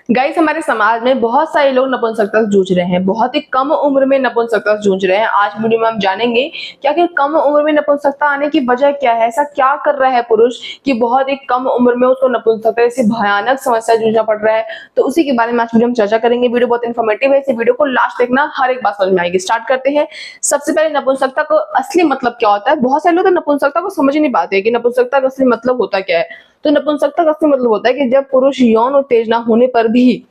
Guys, हमारे समाज में बहुत सारे लोग नपुंसकता से जूझ रहे हैं। बहुत ही कम उम्र में नपुंसकता से जूझ रहे हैं। आज वीडियो में हम जानेंगे कि आखिर कम उम्र में नपुंसकता आने की वजह क्या है। ऐसा क्या कर रहा है पुरुष कि बहुत ही कम उम्र में उसको नपुंसकता जैसी भयानक समस्या जूझना पड़ रहा है। तो उसी के बारे में आज वीडियो में चर्चा करेंगे। वीडियो बहुत इन्फॉर्मेटिव है, इस वीडियो को लास्ट देखना, हर एक बात समझ में आएगी। स्टार्ट करते हैं। सबसे पहले नपुंसकता को असली मतलब क्या होता है। बहुत सारे लोग तो नपुंसकता को समझ ही नहीं पाते कि नपुंसकता का असली मतलब होता क्या है। तो नपुंसकता का असली मतलब होता है कि जब पुरुष यौन उत्तेजना होने पर भी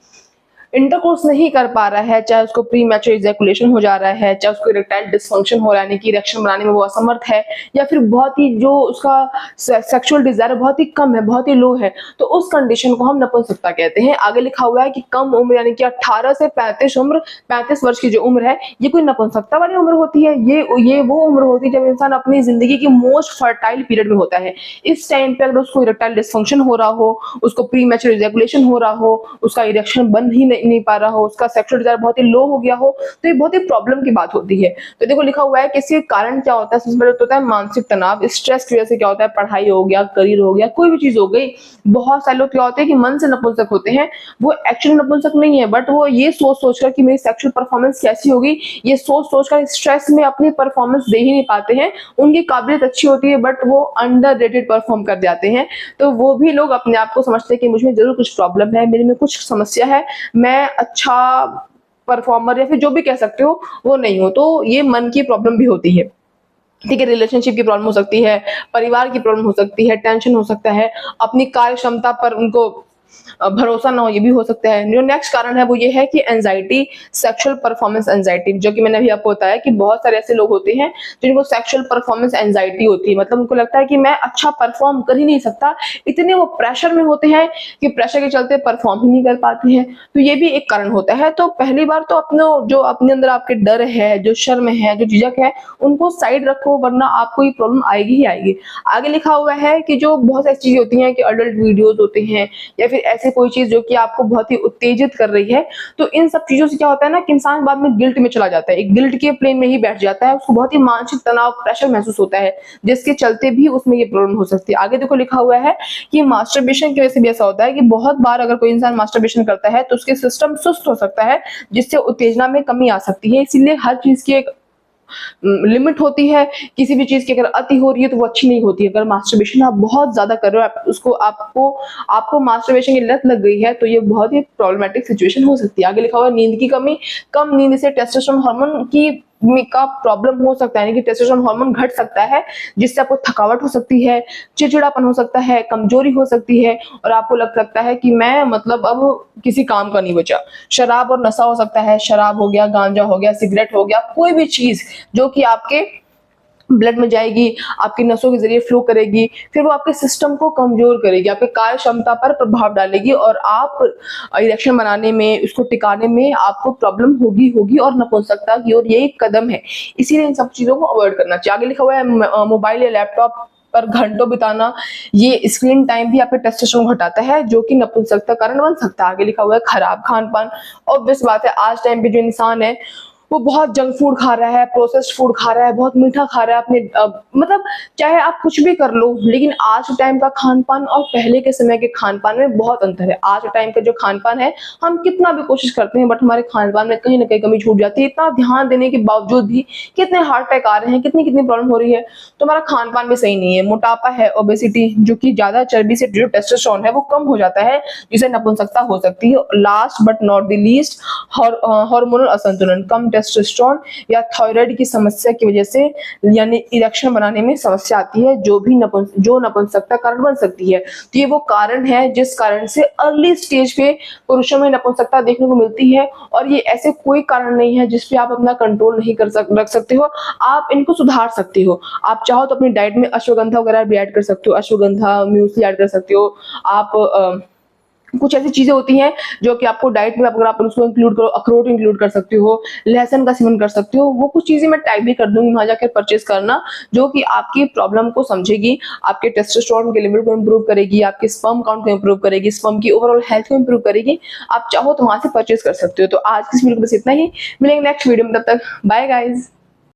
इंटरकोर्स नहीं कर पा रहा है, चाहे उसको प्री मैच्योर इजैकुलेशन हो जा रहा है, चाहे उसको इरेक्टाइल डिसफंक्शन हो रहा है, यानी कि इरेक्शन बनाने में वो असमर्थ है, या फिर बहुत ही जो उसका सेक्सुअल डिजायर बहुत ही कम है, बहुत ही लो है, तो उस कंडीशन को हम नपुंसकता कहते हैं। आगे लिखा हुआ है कि कम उम्र यानी कि 18 से 35 उम्र, 35 वर्ष की जो उम्र है, ये कोई नपुंसकता वाली उम्र होती है। ये वो उम्र होती है जब इंसान अपनी जिंदगी की मोस्ट फर्टाइल पीरियड में होता है। इस टाइम पे अगर उसको इरेक्टाइल डिसफंक्शन हो रहा हो, उसको प्री मैच्योर इजैकुलेशन हो रहा हो, उसका इरेक्शन बन ही नहीं पा रहा हो, उसका सेक्सुअल डिजायर बहुत ही लो हो गया हो, तो ये बहुत ही प्रॉब्लम की बात होती है। तो देखो लिखा हुआ है कि इसके कारण क्या होता है। सबसे पहले होता है मानसिक तनाव, स्ट्रेस की वजह से क्या होता है, पढ़ाई हो गया, करियर हो गया, कोई भी चीज हो गई। बहुत सारे लोग क्या होते हैं कि मन से नपुंसक होते हैं, वो एक्चुअली नपुंसक नहीं है, बट वो ये सोच सोचकर कि मेरी सेक्सुअल परफॉर्मेंस कैसी होगी, ये सोच सोचकर स्ट्रेस में अपनी परफॉर्मेंस दे ही नहीं पाते हैं। उनकी काबिलियत अच्छी होती है बट वो अंडर रेटेड परफॉर्म कर जाते हैं। तो वो भी लोग अपने आप को समझते हैं कि मुझ में जरूर कुछ प्रॉब्लम है, मेरे में कुछ समस्या है, मैं अच्छा परफॉर्मर या फिर जो भी कह सकते हो वो नहीं हो। तो ये मन की प्रॉब्लम भी होती है। ठीक है, रिलेशनशिप की प्रॉब्लम हो सकती है, परिवार की प्रॉब्लम हो सकती है, टेंशन हो सकता है, अपनी कार्य क्षमता पर उनको भरोसा ना हो, ये भी हो सकता है। जो नेक्स्ट कारण है वो ये है कि एंजाइटी, सेक्सुअल परफॉर्मेंस एंजाइटी, जो कि मैंने अभी आपको बताया कि बहुत सारे ऐसे लोग होते हैं जिनको सेक्सुअल परफॉर्मेंस एंजाइटी होती है। मतलब उनको लगता है कि मैं अच्छा परफॉर्म कर ही नहीं सकता, इतने वो प्रेशर में होते हैं कि प्रेशर के चलते परफॉर्म ही नहीं कर पाते हैं। तो ये भी एक कारण होता है। तो पहली बार तो अपने जो अपने अंदर आपके डर है, जो शर्म है, जो झिझक है, उनको साइड रखो, वरना आपको ये प्रॉब्लम आएगी ही आएगी। आगे लिखा हुआ है कि जो बहुत सारी चीजें होती हैं कि अडल्ट वीडियोज होते हैं या फिर ऐसे कोई चीज जो कि आपको बहुत ही उत्तेजित कर रही है, तो इन सब चीजों से क्या होता है ना कि इंसान बाद में गिल्ट में चला जाता है, एक गिल्ट के प्लेन में ही बैठ जाता है। उसको बहुत ही मानसिक तनाव, प्रेशर महसूस होता है, जिसके चलते भी उसमें ये प्रॉब्लम हो सकती है। आगे देखो लिखा हुआ है कि मास्टरबेशन की वजह से भी ऐसा होता है कि बहुत बार अगर कोई इंसान मास्टरबेशन करता है तो उसके सिस्टम सुस्त हो सकता है, जिससे उत्तेजना में कमी आ सकती है। इसीलिए हर चीज की एक लिमिट होती है। किसी भी चीज की अगर अति हो रही है तो वो अच्छी नहीं होती है। अगर मास्टरबेशन आप बहुत ज्यादा कर रहे हो, उसको आपको मास्टरबेशन की लत लग गई है, तो ये बहुत ही प्रॉब्लमेटिक सिचुएशन हो सकती है। आगे लिखा हुआ है नींद की कमी, कम नींद से टेस्टोस्टेरोन हार्मोन का प्रॉब्लम हो सकता है, यानी कि टेस्टोस्टेरोन हार्मोन घट सकता है, जिससे आपको थकावट हो सकती है, चिड़चिड़ापन हो सकता है, कमजोरी हो सकती है, और आपको लग सकता है कि मैं मतलब अब किसी काम का नहीं बचा। शराब और नशा हो सकता है, शराब हो गया, गांजा हो गया, सिगरेट हो गया, कोई भी चीज जो कि आपके ब्लड में जाएगी, आपकी नसों के जरिए फ्लो करेगी, फिर वो आपके सिस्टम को कमजोर करेगी, आपके कार्य क्षमता पर प्रभाव डालेगी, और आप इरेक्शन बनाने में, उसको टिकाने में आपको प्रॉब्लम होगी और नपुंसकता की ओर ये एक कदम है। इसीलिए इन सब चीजों को अवॉइड करना चाहिए। आगे लिखा हुआ है मोबाइल या लैपटॉप पर घंटों बिताना, ये स्क्रीन टाइम भी आपके टेस्टोस्टेरोन घटाता है, जो कि नपुंसकता कारण बन सकता है। आगे लिखा हुआ है खराब खान पान। ऑब्वियस बात है, आज टाइम पे जो इंसान है वो बहुत जंक फूड खा रहा है, प्रोसेस्ड फूड खा रहा है, बहुत मीठा खा रहा है। अपने मतलब चाहे आप कुछ भी कर लो, लेकिन आज के टाइम का खान पान और पहले के समय के खान पान में बहुत अंतर है। आज के टाइम का जो खान पान है, हम कितना भी कोशिश करते हैं बट हमारे खान पान में कहीं ना कहीं कमी छूट जाती है। इतना ध्यान देने के बावजूद भी कितने हार्ट अटैक आ रहे हैं, कितनी कितनी प्रॉब्लम हो रही है, तो हमारा खान पान भी सही नहीं है। मोटापा है, ओबेसिटी, जो कि ज्यादा चर्बी से जो टेस्टोस्टेरोन है वो कम हो जाता है, जिससे नपुंसकता हो सकती है। Last but not the least, hormonal असंतुलन, कम टेस्टोस्टेरोन या थायराइड की समस्या की वजह से, यानी इरेक्शन बनाने में समस्या आती है, जो नपुंसकता कारण बन सकती है। तो ये वो कारण है जिस कारण से अर्ली स्टेज पे पुरुषों में नपुंसकता देखने को मिलती है, और ये ऐसे कोई कारण नहीं है जिसपे आप अपना कंट्रोल नहीं रख सकते हो। आप इनको सुधार सकते हो। आप चाहो तो अपनी डाइट में अश्वगंधा वगैरह भी ऐड कर सकते हो, अश्वगंधा म्यूसली ऐड कर सकते हो। आप कुछ ऐसी चीजें होती हैं जो कि आपको डाइट में, अगर आप उसको इंक्लूड करो, अखरोट इंक्लूड कर सकते हो, लहसुन का सेवन कर सकते हो। वो कुछ चीजें मैं टाइप भी कर दूंगी, वहां जाकर परचेज करना, जो कि आपकी प्रॉब्लम को समझेगी, आपके टेस्टोस्टेरोन के लेवल को इंप्रूव करेगी, आपके स्पर्म काउंट को इंप्रूव करेगी, स्पर्म की ओवरऑल हेल्थ को इंप्रूव करेगी। आप चाहो तो वहां से परचेज कर सकते हो। तो आज की इस वीडियो में बस इतना ही, मिलेंगे नेक्स्ट वीडियो में, तब तक बाय गाइज।